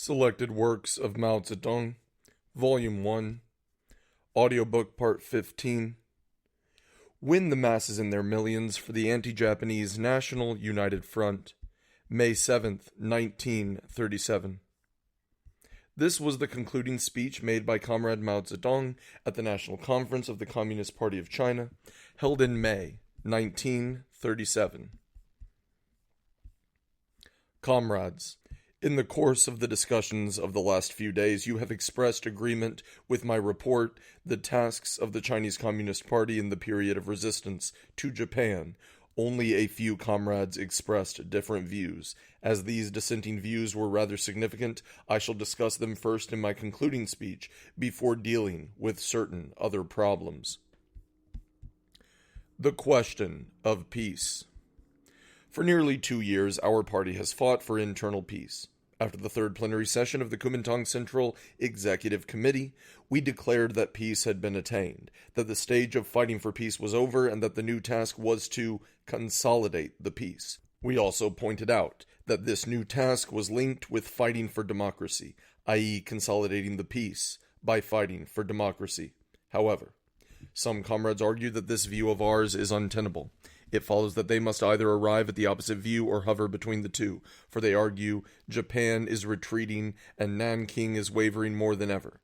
Selected Works of Mao Zedong, Volume 1, Audiobook Part 15. Win the masses in their millions for the Anti-Japanese National United Front, May 7th, 1937. This was the concluding speech made by Comrade Mao Zedong at the National Conference of the Communist Party of China, held in May 1937. Comrades, in the course of the discussions of the last few days, you have expressed agreement with my report, The Tasks of the Chinese Communist Party in the Period of Resistance to Japan. Only a few comrades expressed different views. As these dissenting views were rather significant, I shall discuss them first in my concluding speech, before dealing with certain other problems. The question of peace. For nearly 2 years, our party has fought for internal peace. After the third plenary session of the Kuomintang Central Executive Committee, we declared that peace had been attained, that the stage of fighting for peace was over, and that the new task was to consolidate the peace. We also pointed out that this new task was linked with fighting for democracy, i.e., consolidating the peace by fighting for democracy. However, some comrades argue that this view of ours is untenable. It follows that they must either arrive at the opposite view or hover between the two, for they argue Japan is retreating and Nanking is wavering more than ever.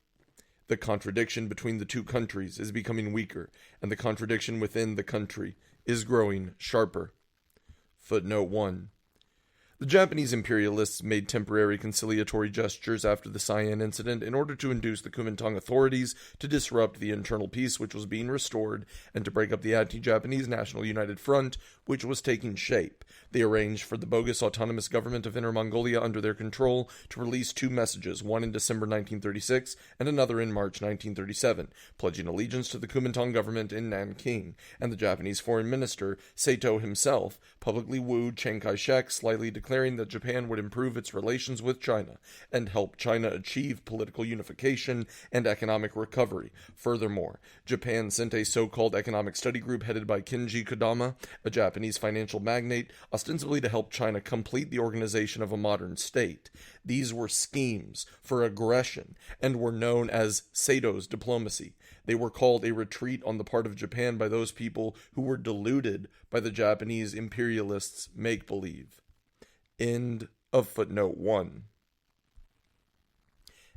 The contradiction between the two countries is becoming weaker, and the contradiction within the country is growing sharper. Footnote 1. The Japanese imperialists made temporary conciliatory gestures after the Siam incident in order to induce the Kuomintang authorities to disrupt the internal peace which was being restored and to break up the Anti-Japanese National United Front which was taking shape. They arranged for the bogus autonomous government of Inner Mongolia under their control to release two messages, one in December 1936 and another in March 1937, pledging allegiance to the Kuomintang government in Nanking, and the Japanese foreign minister, Sato himself, publicly wooed Chiang Kai-shek, slightly declaring that Japan would improve its relations with China and help China achieve political unification and economic recovery. Furthermore, Japan sent a so-called economic study group headed by Kenji Kodama, a Japanese financial magnate, ostensibly to help China complete the organization of a modern state. These were schemes for aggression and were known as Sato's diplomacy. They were called a retreat on the part of Japan by those people who were deluded by the Japanese imperialists' make-believe. End of footnote 1.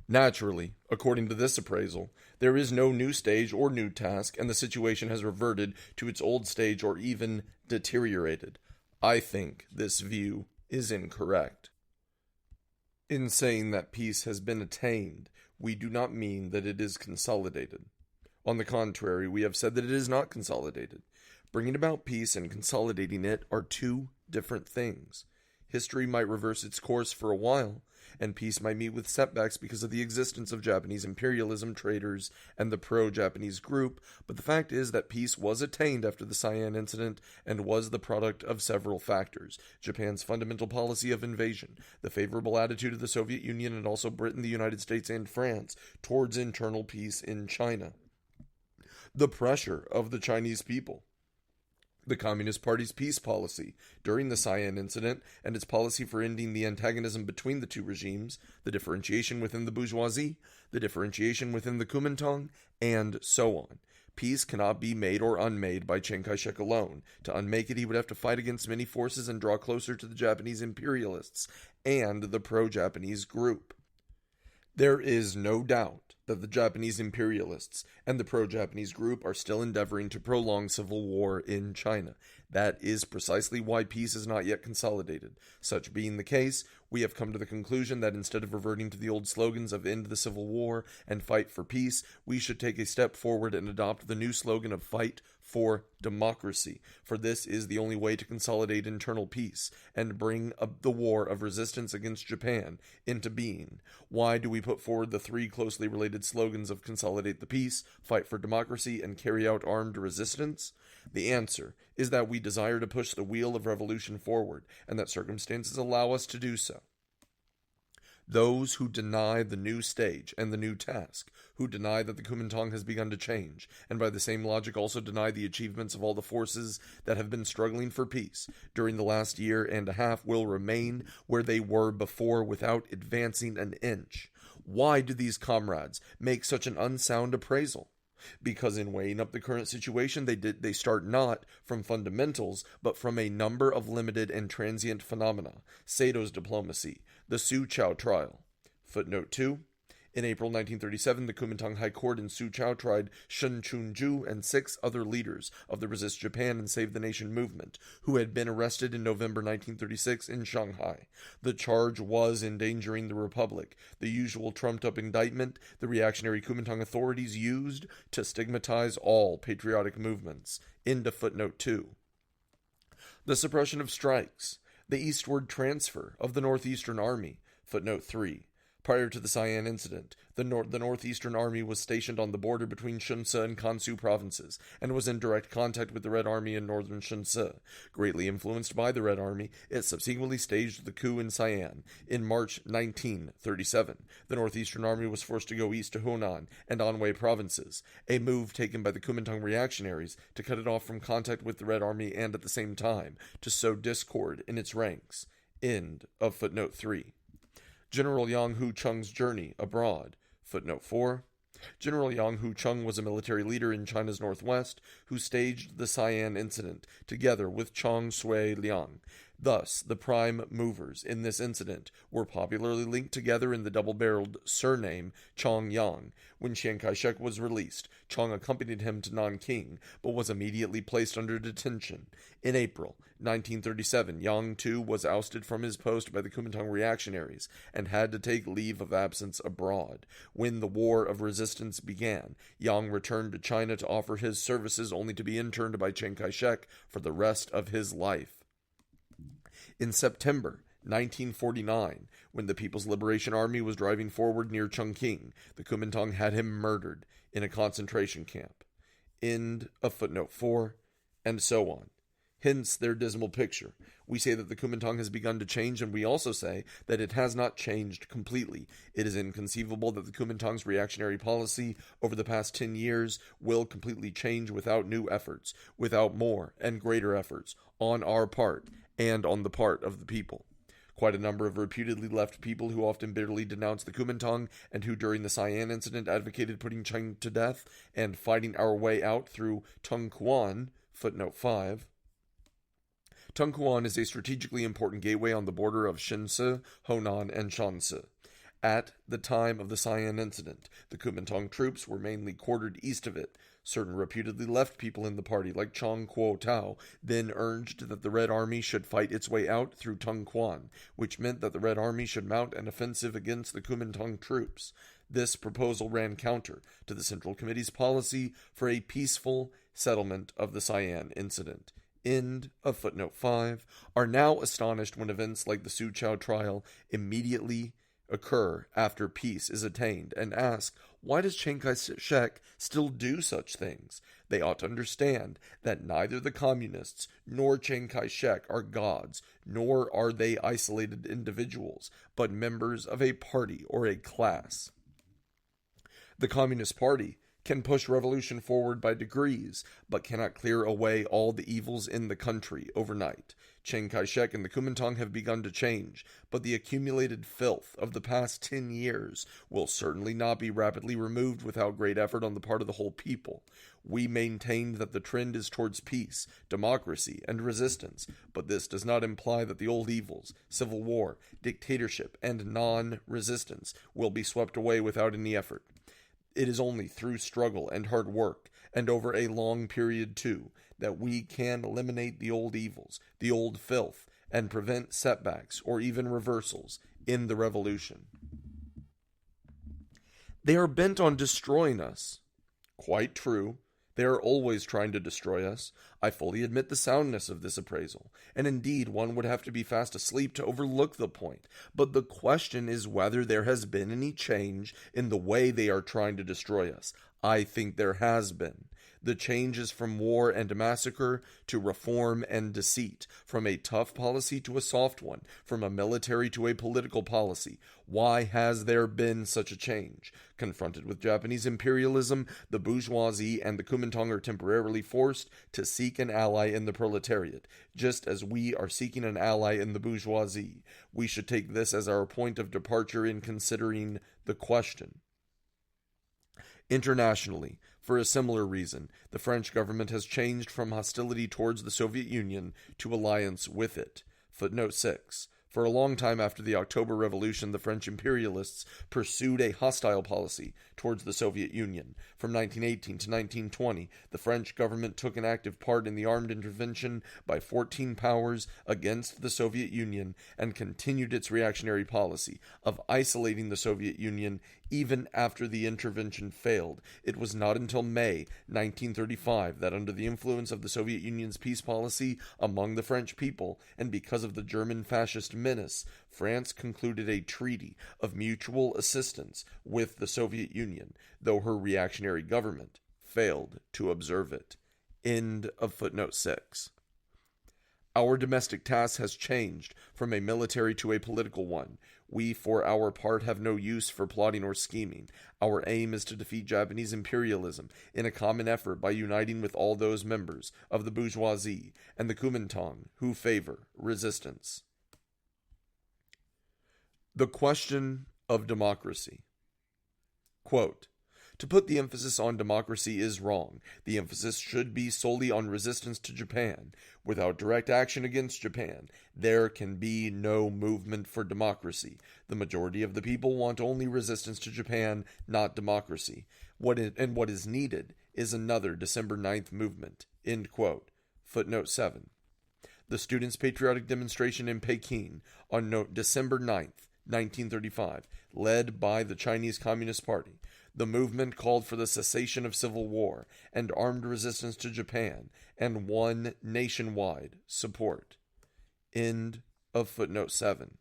Naturally, according to this appraisal, there is no new stage or new task, and the situation has reverted to its old stage or even deteriorated. I think this view is incorrect. In saying that peace has been attained, we do not mean that it is consolidated. On the contrary, we have said that it is not consolidated. Bringing about peace and consolidating it are two different things. History might reverse its course for a while, and peace might meet with setbacks because of the existence of Japanese imperialism, traders, and the pro-Japanese group, but the fact is that peace was attained after the Siam incident and was the product of several factors: Japan's fundamental policy of invasion, the favorable attitude of the Soviet Union and also Britain, the United States, and France towards internal peace in China, the pressure of the Chinese people, the Communist Party's peace policy during the Siam incident and its policy for ending the antagonism between the two regimes, the differentiation within the bourgeoisie, the differentiation within the Kuomintang, and so on. Peace cannot be made or unmade by Chiang Kai-shek alone. To unmake it, he would have to fight against many forces and draw closer to the Japanese imperialists and the pro-Japanese group. There is no doubt that the Japanese imperialists and the pro-Japanese group are still endeavoring to prolong civil war in China. That is precisely why peace is not yet consolidated. Such being the case, we have come to the conclusion that instead of reverting to the old slogans of end the civil war and fight for peace, we should take a step forward and adopt the new slogan of fight for democracy, for this is the only way to consolidate internal peace and bring the war of resistance against Japan into being. Why do we put forward the three closely related slogans of consolidate the peace, fight for democracy, and carry out armed resistance? The answer is that we desire to push the wheel of revolution forward, and that circumstances allow us to do so. Those who deny the new stage and the new task, who deny that the Kuomintang has begun to change, and by the same logic also deny the achievements of all the forces that have been struggling for peace during the last year and a half, will remain where they were before without advancing an inch. Why do these comrades make such an unsound appraisal? Because in weighing up the current situation, they start not from fundamentals, but from a number of limited and transient phenomena. Sato's diplomacy, the Soochow trial. Footnote 2. In April 1937, the Kuomintang High Court in Soochow tried Shen Chunju and 6 other leaders of the Resist Japan and Save the Nation movement, who had been arrested in November 1936 in Shanghai. The charge was endangering the Republic, the usual trumped-up indictment the reactionary Kuomintang authorities used to stigmatize all patriotic movements. Into footnote 2. The suppression of strikes, the eastward transfer of the Northeastern Army. Footnote 3. Prior to the Sian incident, the Northeastern Army was stationed on the border between Shunse and Kansu provinces, and was in direct contact with the Red Army in northern Shunse. Greatly influenced by the Red Army, it subsequently staged the coup in Sian. In March 1937, the Northeastern Army was forced to go east to Hunan and Anhui provinces, a move taken by the Kuomintang reactionaries to cut it off from contact with the Red Army and, at the same time, to sow discord in its ranks. End of footnote 3. General Yang Hu-chung's journey abroad. Footnote 4. General Yang Hu-chung was a military leader in China's northwest who staged the Sian incident together with Chong Sui-liang. Thus, the prime movers in this incident were popularly linked together in the double-barreled surname Chong Yang. When Chiang Kai-shek was released, Chong accompanied him to Nanking, but was immediately placed under detention. In April 1937, Yang too was ousted from his post by the Kuomintang reactionaries and had to take leave of absence abroad. When the War of Resistance began, Yang returned to China to offer his services, only to be interned by Chiang Kai-shek for the rest of his life. In September 1949, when the People's Liberation Army was driving forward near Chongqing, the Kuomintang had him murdered in a concentration camp. End of footnote 4, and so on. Hence their dismal picture. We say that the Kuomintang has begun to change, and we also say that it has not changed completely. It is inconceivable that the Kuomintang's reactionary policy over the past 10 years will completely change without new efforts, without more and greater efforts on our part and on the part of the people. Quite a number of reputedly left people who often bitterly denounce the Kuomintang and who during the Sian incident advocated putting China to death and fighting our way out through Tungkuan, footnote 5. Tungkuan is a strategically important gateway on the border of Shinse, Honan, and Shanse. At the time of the Sian incident, the Kuomintang troops were mainly quartered east of it. Certain reputedly left people in the party, like Chong Kuo-tao, then urged that the Red Army should fight its way out through Tungkuan, which meant that the Red Army should mount an offensive against the Kuomintang troops. This proposal ran counter to the Central Committee's policy for a peaceful settlement of the Sian incident. End of footnote 5, are now astonished when events like the Soochow trial immediately occur after peace is attained, and ask, why does Chiang Kai-shek still do such things? They ought to understand that neither the communists nor Chiang Kai-shek are gods, nor are they isolated individuals, but members of a party or a class. The Communist Party can push revolution forward by degrees, but cannot clear away all the evils in the country overnight. Chiang Kai-shek and the Kuomintang have begun to change, but the accumulated filth of the past 10 years will certainly not be rapidly removed without great effort on the part of the whole people. We maintain that the trend is towards peace, democracy, and resistance, but this does not imply that the old evils, civil war, dictatorship, and non-resistance will be swept away without any effort. It is only through struggle and hard work, and over a long period too, that we can eliminate the old evils, the old filth, and prevent setbacks or even reversals in the revolution. They are bent on destroying us. Quite true. They are always trying to destroy us. I fully admit the soundness of this appraisal, and indeed one would have to be fast asleep to overlook the point. But the question is whether there has been any change in the way they are trying to destroy us. I think there has been. The change is from war and massacre to reform and deceit, from a tough policy to a soft one, from a military to a political policy. Why has there been such a change? Confronted with Japanese imperialism, the bourgeoisie and the Kuomintang are temporarily forced to seek an ally in the proletariat, just as we are seeking an ally in the bourgeoisie. We should take this as our point of departure in considering the question. Internationally, for a similar reason, the French government has changed from hostility towards the Soviet Union to alliance with it. Footnote 6. For a long time after the October Revolution, the French imperialists pursued a hostile policy towards the Soviet Union. From 1918 to 1920, the French government took an active part in the armed intervention by 14 powers against the Soviet Union and continued its reactionary policy of isolating the Soviet Union even after the intervention failed. It was not until May 1935 that, under the influence of the Soviet Union's peace policy among the French people, and because of the German fascist menace, France concluded a treaty of mutual assistance with the Soviet Union, though her reactionary government failed to observe it. End of footnote 6. Our domestic task has changed from a military to a political one. We, for our part, have no use for plotting or scheming. Our aim is to defeat Japanese imperialism in a common effort by uniting with all those members of the bourgeoisie and the Kuomintang who favor resistance. The question of democracy. Quote, "To put the emphasis on democracy is wrong. The emphasis should be solely on resistance to Japan. Without direct action against Japan, there can be no movement for democracy. The majority of the people want only resistance to Japan, not democracy. What is needed is another December 9th movement." End quote. Footnote 7. The students' patriotic demonstration in Peking on December 9th, 1935, led by the Chinese Communist Party. The movement called for the cessation of civil war and armed resistance to Japan and won nationwide support. End of footnote 7.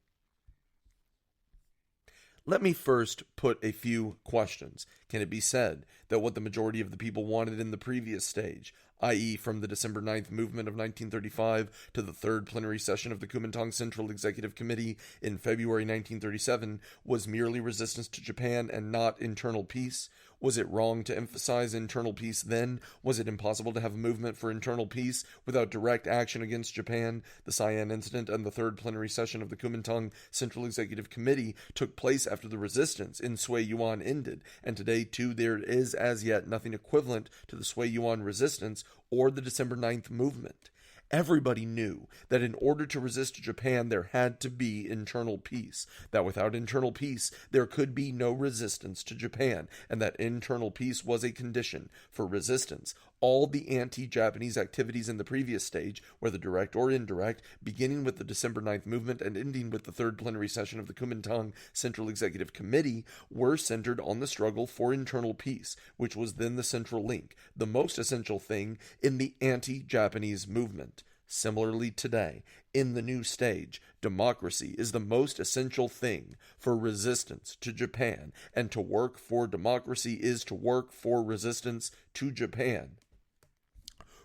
Let me first put a few questions. Can it be said that what the majority of the people wanted in the previous stage, i.e. from the December 9th movement of 1935 to the third plenary session of the Kuomintang Central Executive Committee in February 1937, was merely resistance to Japan and not internal peace? Was it wrong to emphasize internal peace then? Was it impossible to have a movement for internal peace without direct action against Japan? The Siam Incident and the third plenary session of the Kuomintang Central Executive Committee took place after the resistance in Sui Yuan ended, and today, too, there is as yet nothing equivalent to the Sui Yuan resistance or the December 9th movement. Everybody knew that in order to resist Japan, there had to be internal peace, that without internal peace, there could be no resistance to Japan, and that internal peace was a condition for resistance. All the anti-Japanese activities in the previous stage, whether direct or indirect, beginning with the December 9th movement and ending with the third plenary session of the Kuomintang Central Executive Committee, were centered on the struggle for internal peace, which was then the central link, the most essential thing in the anti-Japanese movement. Similarly today, in the new stage, democracy is the most essential thing for resistance to Japan, and to work for democracy is to work for resistance to Japan.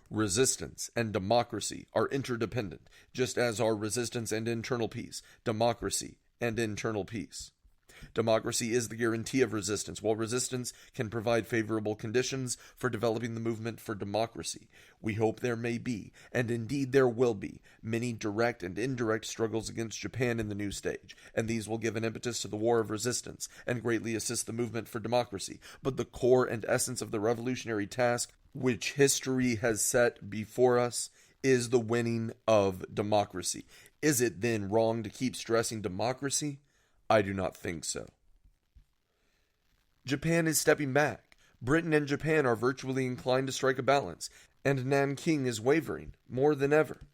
Resistance and democracy are interdependent, just as are resistance and internal peace, democracy and internal peace. Democracy is the guarantee of resistance, while resistance can provide favorable conditions for developing the movement for democracy. We hope there may be, and indeed there will be, many direct and indirect struggles against Japan in the new stage, and these will give an impetus to the war of resistance and greatly assist the movement for democracy. But the core and essence of the revolutionary task which history has set before us is the winning of democracy. Is it then wrong to keep stressing democracy? I do not think so. Japan is stepping back. Britain and Japan are virtually inclined to strike a balance, and Nanking is wavering more than ever.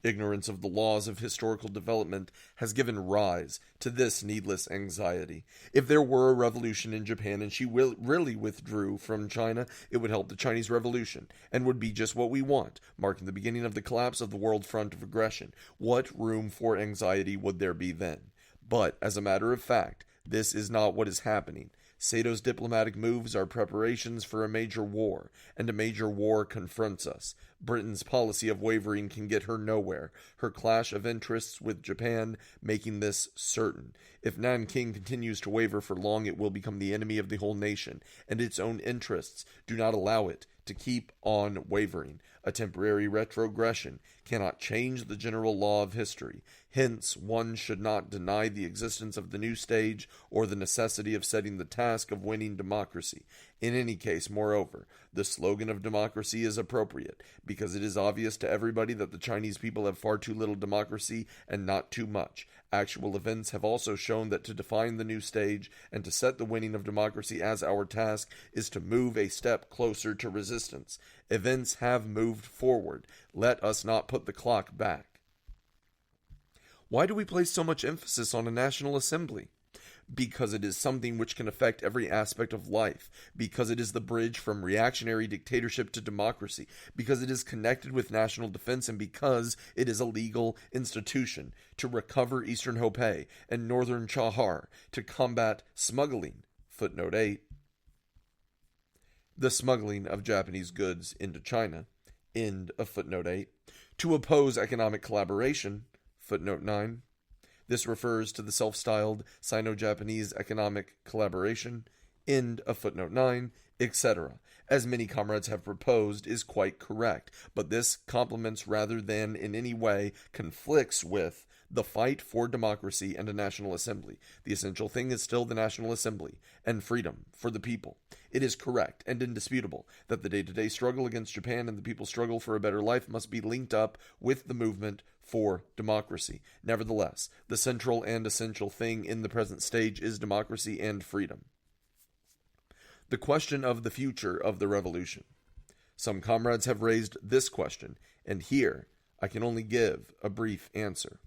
Ignorance of the laws of historical development has given rise to this needless anxiety. If there were a revolution in Japan and she really withdrew from China, it would help the Chinese Revolution and would be just what we want, marking the beginning of the collapse of the world front of aggression. What room for anxiety would there be then? But, as a matter of fact, this is not what is happening. Sato's diplomatic moves are preparations for a major war, and a major war confronts us. Britain's policy of wavering can get her nowhere, her clash of interests with Japan making this certain. If Nanking continues to waver for long, it will become the enemy of the whole nation, and its own interests do not allow it to keep on wavering. A temporary retrogression cannot change the general law of history. Hence, one should not deny the existence of the new stage or the necessity of setting the task of winning democracy. In any case, moreover, the slogan of democracy is appropriate, because it is obvious to everybody that the Chinese people have far too little democracy and not too much. Actual events have also shown that to define the new stage and to set the winning of democracy as our task is to move a step closer to resistance. Events have moved forward. Let us not put the clock back. Why do we place so much emphasis on a National Assembly? Because it is something which can affect every aspect of life, because it is the bridge from reactionary dictatorship to democracy, because it is connected with national defense, and because it is a legal institution to recover Eastern Hopei and Northern Chahar, to combat smuggling. Footnote 8. The smuggling of Japanese goods into China. End of footnote 8. To oppose economic collaboration. Footnote 9. This refers to the self-styled Sino-Japanese economic collaboration. End of footnote 9, etc. As many comrades have proposed is quite correct, but this complements rather than in any way conflicts with the fight for democracy and a National Assembly. The essential thing is still the National Assembly and freedom for the people. It is correct and indisputable that the day-to-day struggle against Japan and the people's struggle for a better life must be linked up with the movement for democracy. Nevertheless, the central and essential thing in the present stage is democracy and freedom. The question of the future of the revolution. Some comrades have raised this question, and here I can only give a brief answer.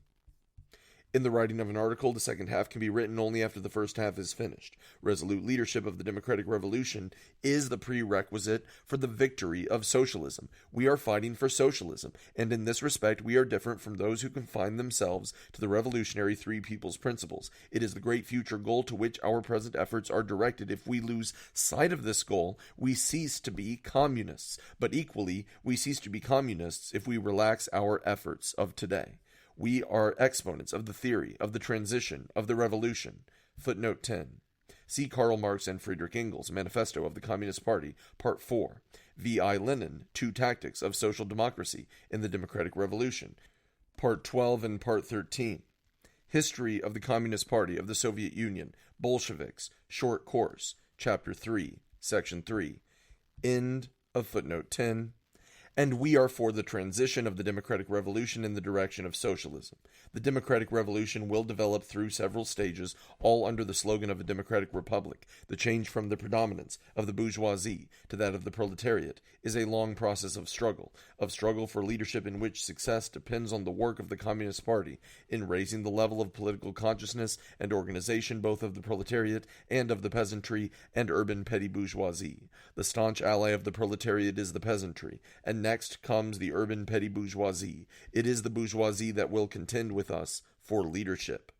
In the writing of an article, the second half can be written only after the first half is finished. Resolute leadership of the democratic revolution is the prerequisite for the victory of socialism. We are fighting for socialism, and in this respect we are different from those who confine themselves to the revolutionary three people's principles. It is the great future goal to which our present efforts are directed. If we lose sight of this goal, we cease to be communists. But equally, we cease to be communists if we relax our efforts of today. We are exponents of the theory of the transition of the revolution. Footnote 10. See Karl Marx and Friedrich Engels, Manifesto of the Communist Party, Part 4. V.I. Lenin, Two Tactics of Social Democracy in the Democratic Revolution, Part 12 and Part 13. History of the Communist Party of the Soviet Union, Bolsheviks, Short Course, Chapter 3, Section 3. End of footnote 10. And we are for the transition of the democratic revolution in the direction of socialism. The democratic revolution will develop through several stages, all under the slogan of a democratic republic. The change from the predominance of the bourgeoisie to that of the proletariat is a long process of struggle for leadership in which success depends on the work of the Communist Party in raising the level of political consciousness and organization both of the proletariat and of the peasantry and urban petty bourgeoisie. The staunch ally of the proletariat is the peasantry, and next comes the urban petty bourgeoisie. It is the bourgeoisie that will contend with us for leadership.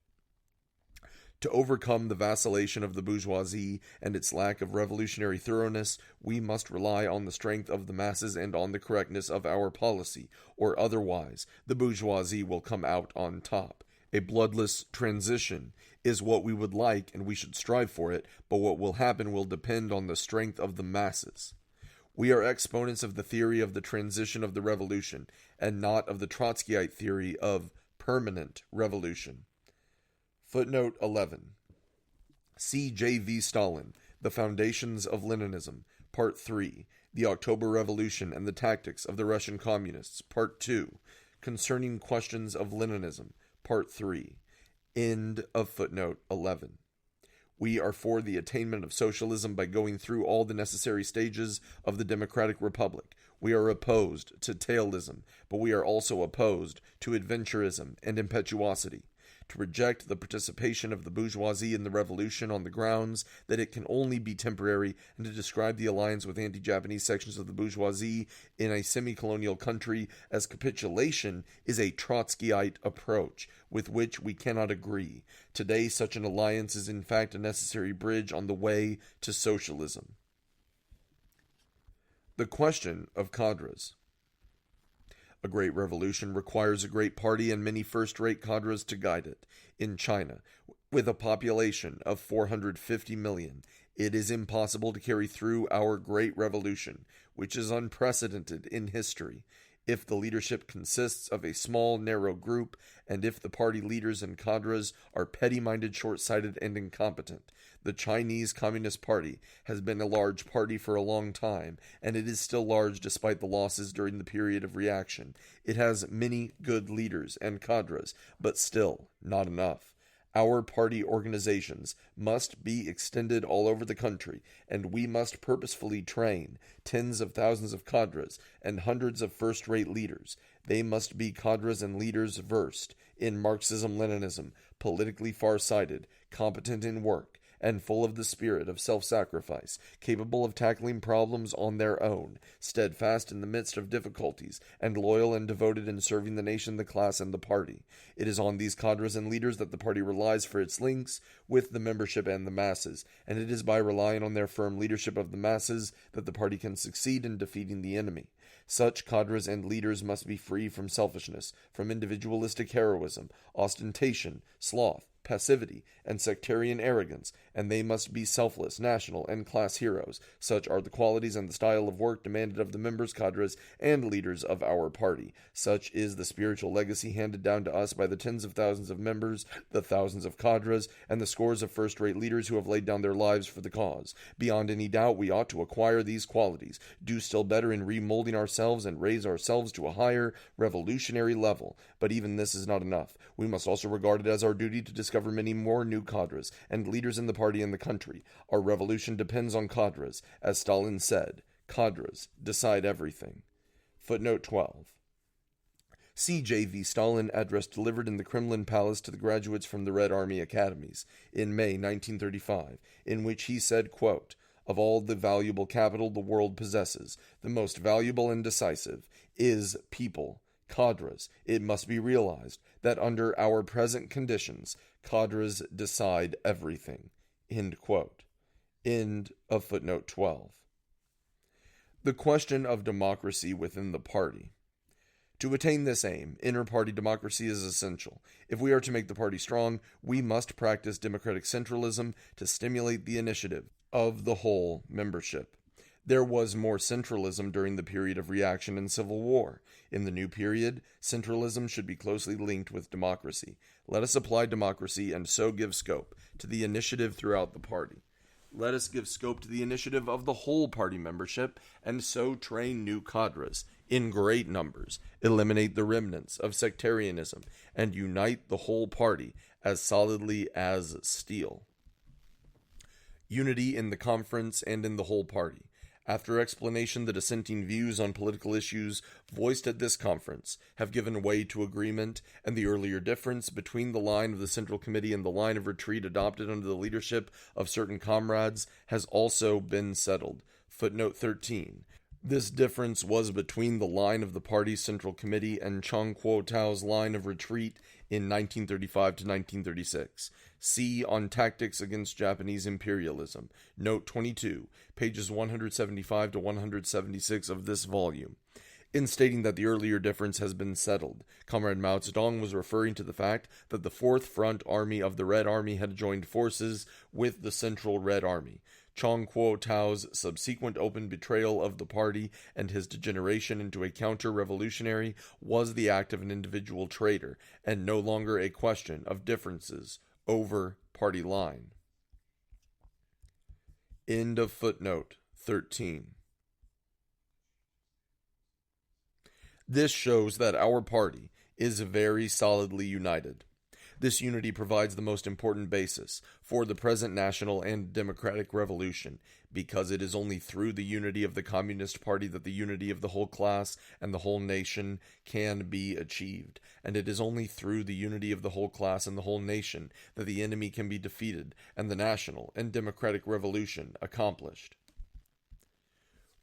To overcome the vacillation of the bourgeoisie and its lack of revolutionary thoroughness, we must rely on the strength of the masses and on the correctness of our policy, or otherwise the bourgeoisie will come out on top. A bloodless transition is what we would like, and we should strive for it, but what will happen will depend on the strength of the masses. We are exponents of the theory of the transition of the revolution, and not of the Trotskyite theory of permanent revolution. Footnote 11. C. J. V. Stalin, The Foundations of Leninism, Part 3, The October Revolution and the Tactics of the Russian Communists, Part 2, Concerning Questions of Leninism, Part 3. End of footnote 11. We are for the attainment of socialism by going through all the necessary stages of the democratic republic. We are opposed to tailism, but we are also opposed to adventurism and impetuosity. to reject the participation of the bourgeoisie in the revolution on the grounds that it can only be temporary, and to describe the alliance with anti-Japanese sections of the bourgeoisie in a semi-colonial country as capitulation is a Trotskyite approach with which we cannot agree. Today, such an alliance is in fact a necessary bridge on the way to socialism. The question of cadres. A great revolution requires a great party and many first-rate cadres to guide it. In China, with a population of 450 million, it is impossible to carry through our great revolution, which is unprecedented in history, if the leadership consists of a small, narrow group, and if the party leaders and cadres are petty-minded, short-sighted, and incompetent. The Chinese Communist Party has been a large party for a long time, and it is still large despite the losses during the period of reaction. It has many good leaders and cadres, but still not enough. Our party organizations must be extended all over the country, and we must purposefully train tens of thousands of cadres and hundreds of first-rate leaders. They must be cadres and leaders versed in Marxism-Leninism, politically far-sighted, competent in work, and full of the spirit of self-sacrifice, capable of tackling problems on their own, steadfast in the midst of difficulties, and loyal and devoted in serving the nation, the class, and the party. It is on these cadres and leaders that the party relies for its links with the membership and the masses, and it is by relying on their firm leadership of the masses that the party can succeed in defeating the enemy. Such cadres and leaders must be free from selfishness, from individualistic heroism, ostentation, sloth, passivity, and sectarian arrogance, and they must be selfless, national, and class heroes. Such are the qualities and the style of work demanded of the members, cadres, and leaders of our party. Such is the spiritual legacy handed down to us by the tens of thousands of members, the thousands of cadres, and the scores of first-rate leaders who have laid down their lives for the cause. Beyond any doubt, we ought to acquire these qualities, do still better in remolding ourselves, and raise ourselves to a higher, revolutionary level. But even this is not enough. We must also regard it as our duty to discover many more new cadres and leaders in the party and the country. Our revolution depends on cadres. As Stalin said, cadres decide everything. Footnote 12. C.J.V. Stalin address delivered in the Kremlin Palace to the graduates from the Red Army academies in May 1935, in which he said, quote, "Of all the valuable capital the world possesses, the most valuable and decisive is people, cadres. It must be realized that under our present conditions, cadres decide everything." End quote. End of footnote 12. The question of democracy within the party. To attain this aim, inter-party democracy is essential. If we are to make the party strong, we must practice democratic centralism to stimulate the initiative of the whole membership. There was more centralism during the period of reaction and civil war. In the new period, centralism should be closely linked with democracy. Let us apply democracy and so give scope to the initiative throughout the party. Let us give scope to the initiative of the whole party membership and so train new cadres in great numbers, eliminate the remnants of sectarianism, and unite the whole party as solidly as steel. Unity in the conference and in the whole party. After explanation, the dissenting views on political issues voiced at this conference have given way to agreement, and the earlier difference between the line of the Central Committee and the line of retreat adopted under the leadership of certain comrades has also been settled. Footnote 13. This difference was between the line of the party's Central Committee and Chang Kuo-tao's line of retreat in 1935 to 1936. See on Tactics Against Japanese Imperialism, Note 22, pages 175 to 176 of this volume. In stating that the earlier difference has been settled, Comrade Mao Zedong was referring to the fact that the Fourth Front Army of the Red Army had joined forces with the Central Red Army. Chang Kuo-tao's subsequent open betrayal of the party and his degeneration into a counter-revolutionary was the act of an individual traitor, and no longer a question of differences over party line. End of footnote 13. This shows that our party is very solidly united. This unity provides the most important basis for the present national and democratic revolution, because it is only through the unity of the Communist Party that the unity of the whole class and the whole nation can be achieved, and it is only through the unity of the whole class and the whole nation that the enemy can be defeated and the national and democratic revolution accomplished.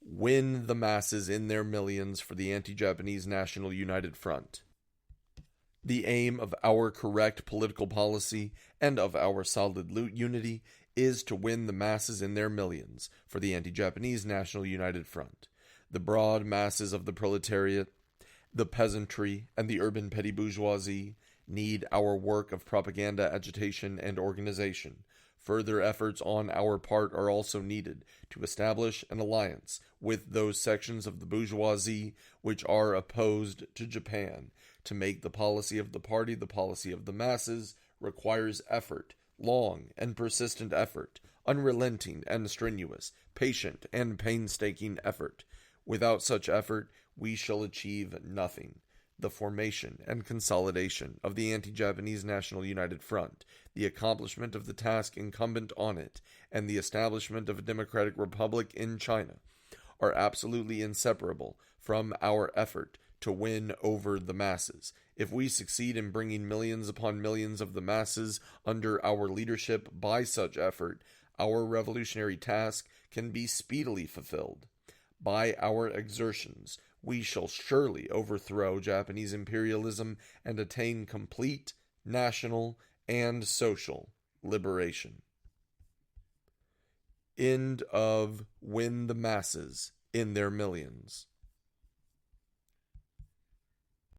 Win the masses in their millions for the anti-Japanese National United Front. The aim of our correct political policy and of our solid unity is to win the masses in their millions for the anti-Japanese National United Front. The broad masses of the proletariat, the peasantry, and the urban petty bourgeoisie need our work of propaganda, agitation, and organization. Further efforts on our part are also needed to establish an alliance with those sections of the bourgeoisie which are opposed to Japan. To make the policy of the party the policy of the masses requires effort, long and persistent effort, unrelenting and strenuous, patient and painstaking effort. Without such effort, we shall achieve nothing. The formation and consolidation of the anti-Japanese National United Front, the accomplishment of the task incumbent on it, and the establishment of a democratic republic in China are absolutely inseparable from our effort to win over the masses. If we succeed in bringing millions upon millions of the masses under our leadership by such effort, our revolutionary task can be speedily fulfilled. By our exertions, we shall surely overthrow Japanese imperialism and attain complete national and social liberation. End of Win the Masses in Their Millions.